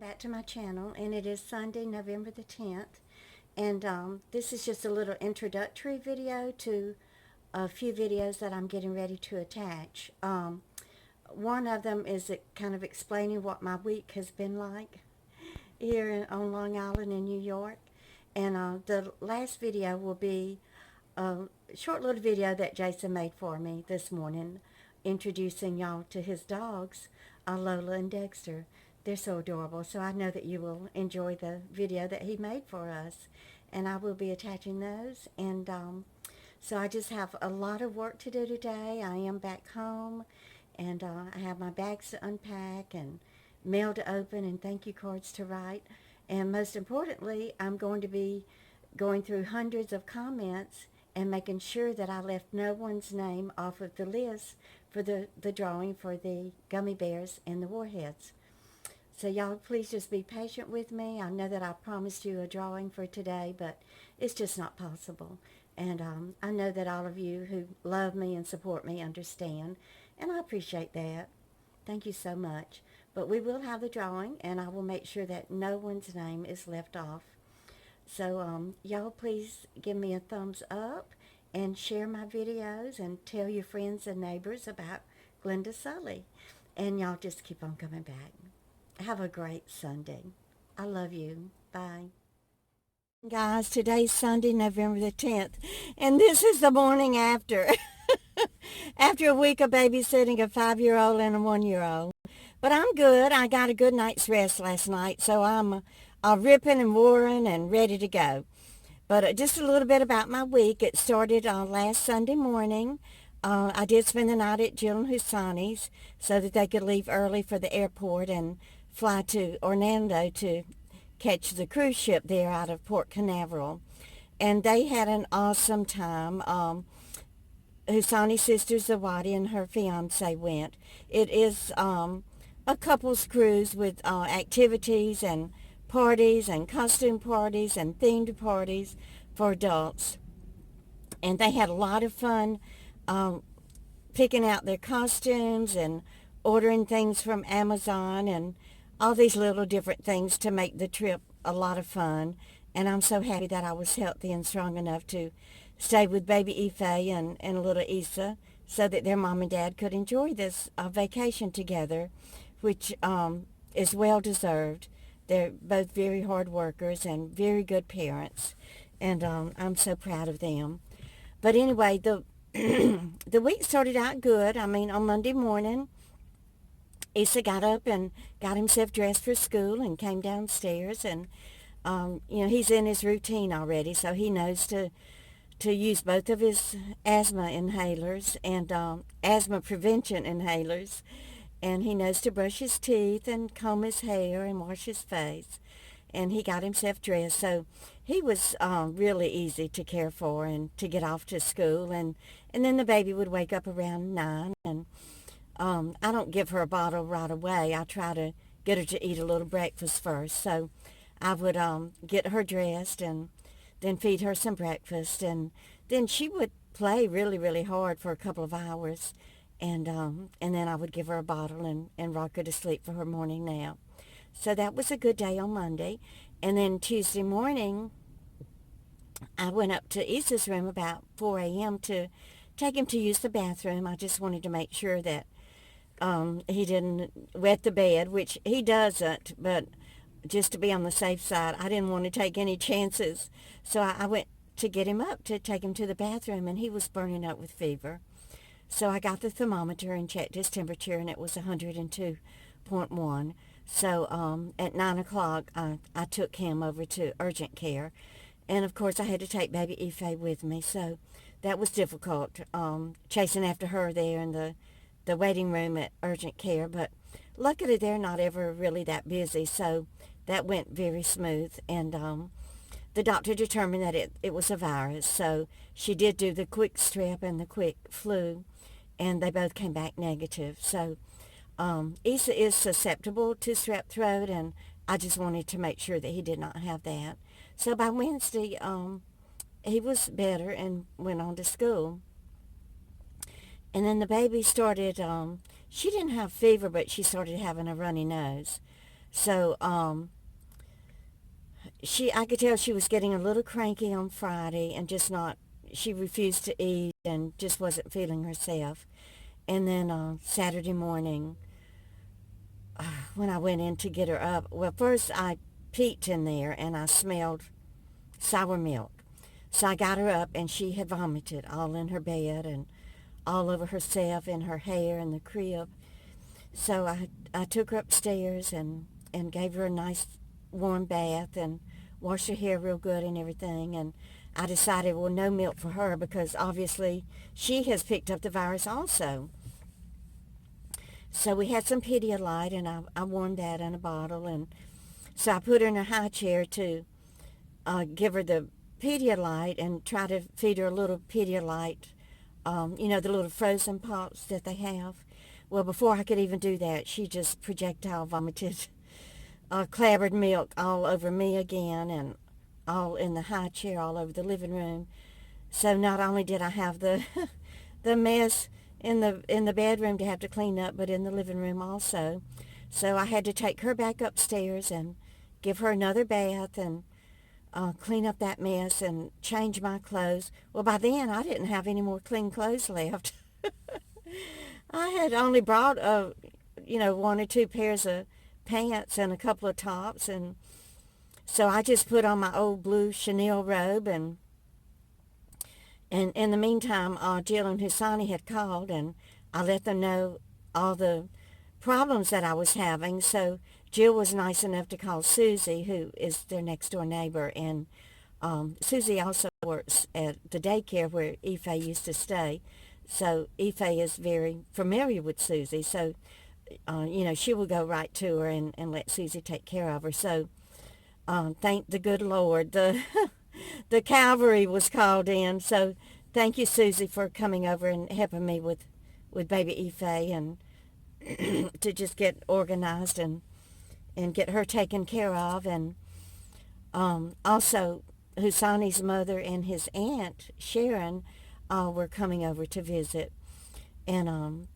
Back to my channel, and it is Sunday, November the 10th, and this is just a little introductory video to a few videos that I'm getting ready to attach. One of them is kind of explaining what my week has been like here on Long Island in New York, and the last video will be a short little video that Jason made for me this morning, introducing y'all to his dogs, Lola and Dexter. They're so adorable, so I know that you will enjoy the video that he made for us, and I will be attaching those. And so I just have a lot of work to do today. I am back home, and I have my bags to unpack and mail to open and thank you cards to write. And most importantly, I'm going to be going through hundreds of comments and making sure that I left no one's name off of the list for the drawing for the gummy bears and the warheads. So y'all please just be patient with me. I know that I promised you a drawing for today, but it's just not possible. And I know that all of you who love me and support me understand, and I appreciate that. Thank you so much. But we will have the drawing, and I will make sure that no one's name is left off. So y'all please give me a thumbs up and share my videos and tell your friends and neighbors about Glenda Sullivan. And y'all just keep on coming back. Have a great Sunday. I love you. Bye. Guys, today's Sunday, November the 10th, and this is the morning after. After a week of babysitting a 5-year-old and a 1-year-old. But I'm good. I got a good night's rest last night, so I'm ripping and roaring and ready to go. But just a little bit about my week. It started last Sunday morning. I did spend the night at Jill and Husani's so that they could leave early for the airport and fly to Orlando to catch the cruise ship there out of Port Canaveral. And they had an awesome time. Husani's sister Zawadi and her fiance went. It is a couple's cruise with activities and parties and costume parties and themed parties for adults. And they had a lot of fun picking out their costumes and ordering things from Amazon and all these little different things to make the trip a lot of fun. And I'm so happy that I was healthy and strong enough to stay with baby Ife and little Isa so that their mom and dad could enjoy this vacation together, which is well deserved. They're both very hard workers and very good parents, and I'm so proud of them. But anyway, the the week started out good. I mean, on Monday morning, Issa got up and got himself dressed for school and came downstairs, and he's in his routine already, so he knows to use both of his asthma inhalers and asthma prevention inhalers, and he knows to brush his teeth and comb his hair and wash his face, and he got himself dressed, so he was really easy to care for and to get off to school, and then the baby would wake up around 9, and I don't give her a bottle right away. I try to get her to eat a little breakfast first. So I would get her dressed and then feed her some breakfast. And then she would play really, really hard for a couple of hours. And then I would give her a bottle and rock her to sleep for her morning nap. So that was a good day on Monday. And then Tuesday morning, I went up to Issa's room about 4 a.m. to take him to use the bathroom. I just wanted to make sure that he didn't wet the bed, which he doesn't, but just to be on the safe side, I didn't want to take any chances. So I went to get him up to take him to the bathroom, and he was burning up with fever. So I got the thermometer and checked his temperature, and it was 102.1. So at 9 o'clock, I took him over to urgent care. And, of course, I had to take baby Ife with me, so that was difficult, chasing after her there in the waiting room at urgent care. But luckily, they're not ever really that busy, so that went very smooth. And the doctor determined that it was a virus, so she did do the quick strep and the quick flu, and they both came back negative. So Isa is susceptible to strep throat, and I just wanted to make sure that he did not have that. So by Wednesday, he was better and went on to school. And then the baby started, she didn't have fever, but she started having a runny nose. So, I could tell she was getting a little cranky on Friday and just not, she refused to eat and just wasn't feeling herself. And then Saturday morning, when I went in to get her up, well, first I peeked in there and I smelled sour milk. So I got her up and she had vomited all in her bed and all over herself and her hair and the crib. So I took her upstairs and gave her a nice warm bath and washed her hair real good and everything. And I decided, well, no milk for her because obviously she has picked up the virus also. So we had some Pedialyte, and I warmed that in a bottle. And so I put her in a high chair to give her the Pedialyte and try to feed her a little Pedialyte, the little frozen pops that they have. Well, before I could even do that, she just projectile vomited clabbered milk all over me again and all in the high chair all over the living room. So not only did I have the the mess in the bedroom to have to clean up, but in the living room also. So I had to take her back upstairs and give her another bath and clean up that mess and change my clothes. Well, by then I didn't have any more clean clothes left. I had only brought one or two pairs of pants and a couple of tops, and so I just put on my old blue Chanel robe, and in the meantime, Jill and Husani had called, and I let them know all the problems that I was having. So Jill was nice enough to call Susie, who is their next door neighbor, and Susie also works at the daycare where Ife used to stay. So Ife is very familiar with Susie. So, she will go right to her and let Susie take care of her. So thank the good Lord, the the cavalry was called in. So thank you, Susie, for coming over and helping me with baby Ife and to just get organized and get her taken care of. And also Husani's mother and his aunt, Sharon, were coming over to visit. And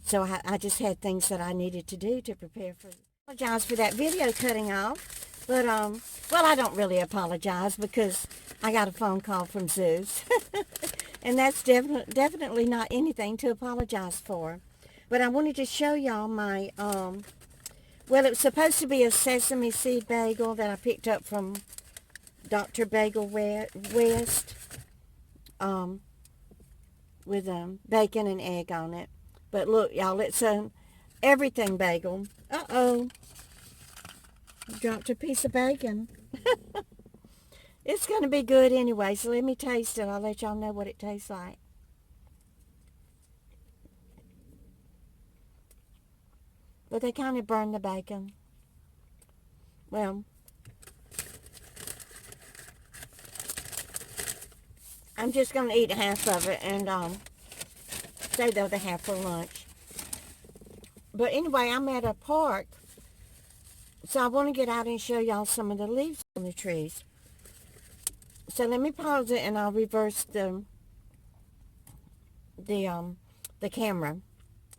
so I just had things that I needed to do to prepare for. I apologize for that video cutting off. But, well, I don't really apologize because I got a phone call from Zeus. And that's definitely not anything to apologize for. But I wanted to show y'all my, well, it was supposed to be a sesame seed bagel that I picked up from Dr. Bagel West, with bacon and egg on it. But look, y'all, it's an everything bagel. Uh-oh. Dropped a piece of bacon. It's going to be good anyway, so let me taste it. I'll let y'all know what it tastes like. But they kind of burn the bacon. Well, I'm just going to eat half of it and save the other half for lunch. But anyway, I'm at a park, so I want to get out and show y'all some of the leaves on the trees. So let me pause it and I'll reverse the camera.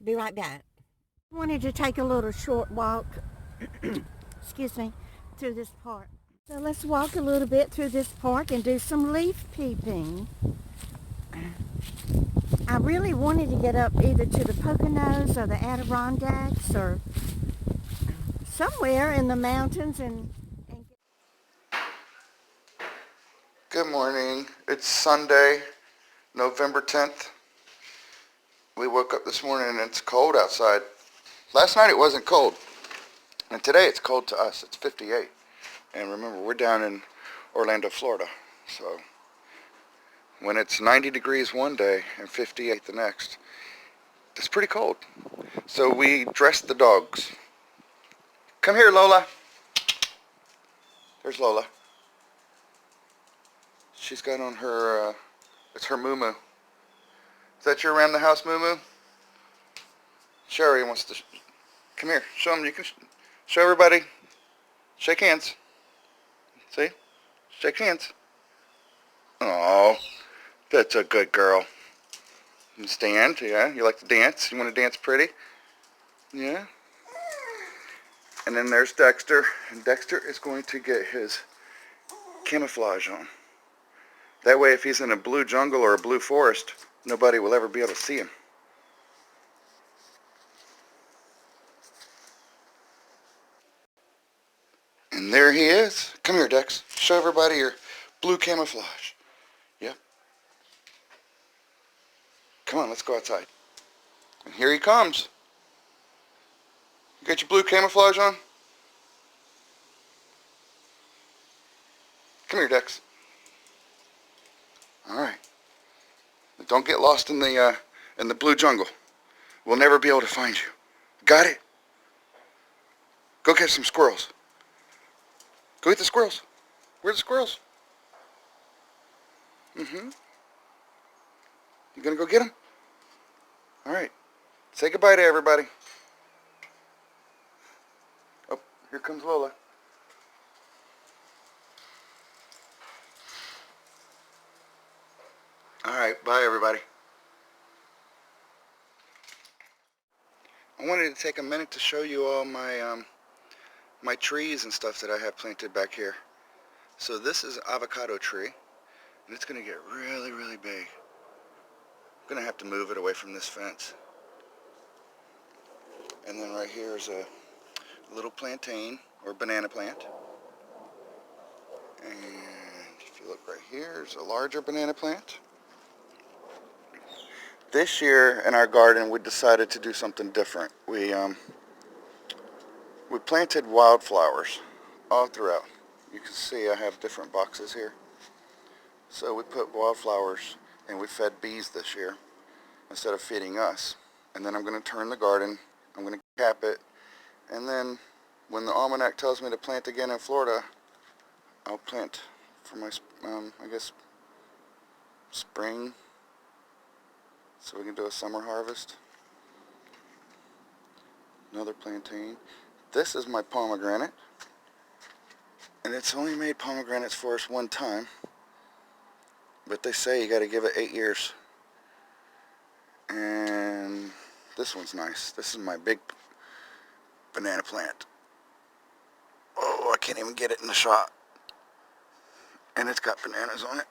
Be right back. I wanted to take a little short walk, excuse me, through this park. So let's walk a little bit through this park and do some leaf peeping. I really wanted to get up either to the Poconos or the Adirondacks or somewhere in the mountains and Good morning. It's Sunday, November 10th. We woke up this morning and it's cold outside. Last night it wasn't cold. And today it's cold to us. It's 58. And remember, we're down in Orlando, Florida. So when it's 90 degrees one day and 58 the next, it's pretty cold. So we dressed the dogs. Come here, Lola. There's Lola. She's got on her, it's her moo-moo. Is that your around the house moo-moo? Sherry wants to, come here, show them, you can show everybody. Shake hands. See? Shake hands. Oh, that's a good girl. You stand, yeah, you like to dance? You want to dance pretty? Yeah? And then there's Dexter. And Dexter is going to get his camouflage on. That way if he's in a blue jungle or a blue forest, nobody will ever be able to see him. And there he is. Come here, Dex. Show everybody your blue camouflage. Yep. Come on, let's go outside. And here he comes. You got your blue camouflage on? Come here, Dex. All right. Don't get lost in the blue jungle. We'll never be able to find you. Got it? Go catch some squirrels. Go get the squirrels. Where are the squirrels? You gonna go get them? All right. Say goodbye to everybody. Oh, here comes Lola. All right, bye everybody. I wanted to take a minute to show you all my my trees and stuff that I have planted back here. So this is an avocado tree, and it's going to get really, really big. I'm going to have to move it away from this fence. And then right here is a little plantain or banana plant. And if you look right here, there's a larger banana plant. This year in our garden we decided to do something different. We planted wildflowers all throughout. You can see I have different boxes here. So we put wildflowers and we fed bees this year instead of feeding us. And then I'm going to turn the garden, I'm going to cap it, and then when the almanac tells me to plant again in Florida, I'll plant for my, I guess, spring, so we can do a summer harvest. Another plantain. This is my pomegranate, and it's only made pomegranates for us one time, but they say you got to give it 8 years. And this one's nice. This is my big banana plant. Oh, I can't even get it in the shot. And it's got bananas on it.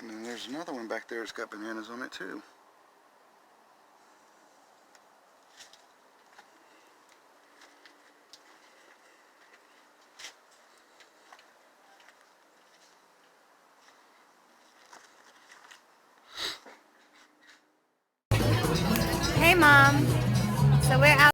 And then there's another one back there that's got bananas on it too. Hey, Mom. So we're out.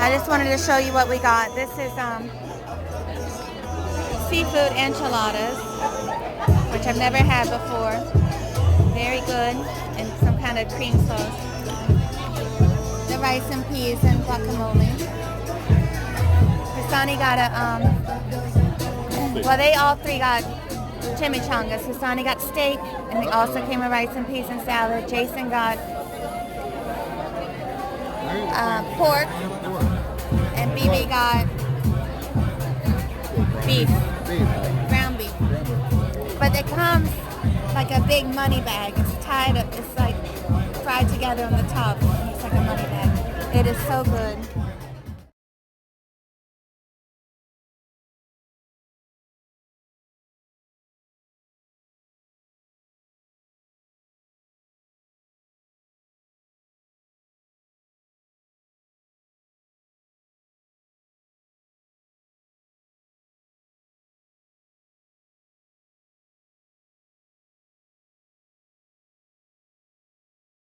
I just wanted to show you what we got. This is seafood enchiladas, which I've never had before. Very good, and some kind of cream sauce. The rice and peas and guacamole. Husani got a well, they all three got chimichangas. Husani got steak, and they also came with rice and peas and salad. Jason got pork, and Bibi got beef, ground beef. But But it comes like a big money bag. It's tied up. It's like fried together on the top. It's like a money bag. It is so good.